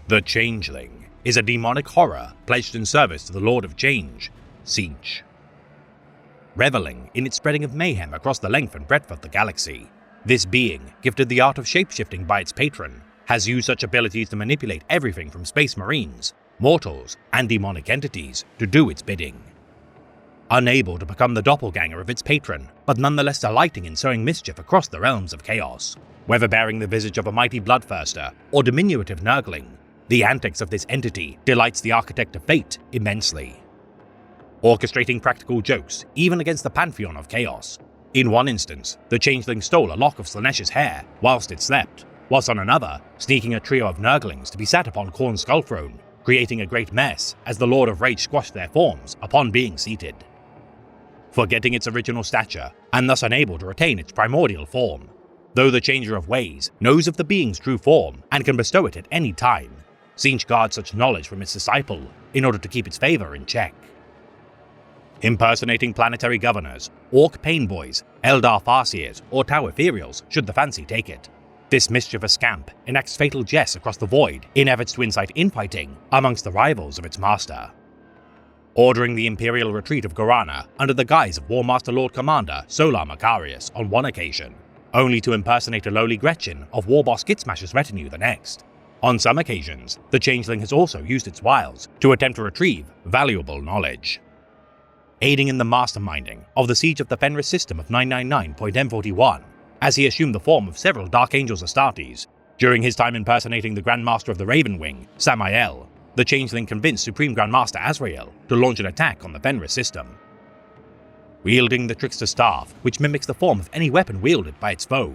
The Changeling is a demonic horror pledged in service to the Lord of Change, Tzeentch. Reveling in its spreading of mayhem across the length and breadth of the galaxy, this being, gifted the art of shapeshifting by its patron, has used such abilities to manipulate everything from space marines, mortals, and demonic entities to do its bidding. Unable to become the doppelganger of its patron, but nonetheless delighting in sowing mischief across the realms of chaos, whether bearing the visage of a mighty bloodthirster or diminutive nurgling, the antics of this entity delights the architect of fate immensely. Orchestrating practical jokes even against the pantheon of chaos. In one instance, the Changeling stole a lock of Slaanesh's hair whilst it slept, whilst on another, sneaking a trio of nurglings to be sat upon Khorne's skull throne, creating a great mess as the Lord of Rage squashed their forms upon being seated. Forgetting its original stature, and thus unable to retain its primordial form, though the Changer of Ways knows of the being's true form and can bestow it at any time, Tzeentch guards such knowledge from its disciple in order to keep its favor in check. Impersonating planetary governors, Orc Pain Boys, Eldar Farseers, or Tau Ethereals should the fancy take it. This mischievous scamp enacts fatal jests across the void in efforts to incite infighting amongst the rivals of its master. Ordering the Imperial retreat of Gorana under the guise of War Master Lord Commander Solar Macarius on one occasion, only to impersonate a lowly Gretchen of War Boss Gitsmasher's retinue the next. On some occasions, the Changeling has also used its wiles to attempt to retrieve valuable knowledge. Aiding in the masterminding of the siege of the Fenris system of 999.M41, as he assumed the form of several Dark Angels Astartes, during his time impersonating the Grand Master of the Raven Wing, Samael, the Changeling convinced Supreme Grandmaster Azrael to launch an attack on the Fenris system. Wielding the Trickster Staff, which mimics the form of any weapon wielded by its foe,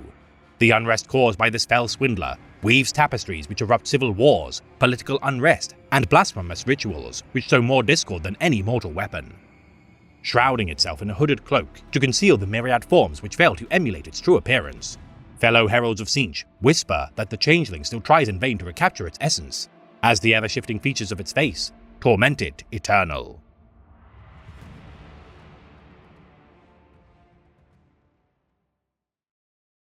the unrest caused by this fell swindler weaves tapestries which erupt civil wars, political unrest, and blasphemous rituals which sow more discord than any mortal weapon. Shrouding itself in a hooded cloak to conceal the myriad forms which fail to emulate its true appearance, fellow heralds of Tzeentch whisper that the Changeling still tries in vain to recapture its essence, as the ever-shifting features of its face torment it eternal.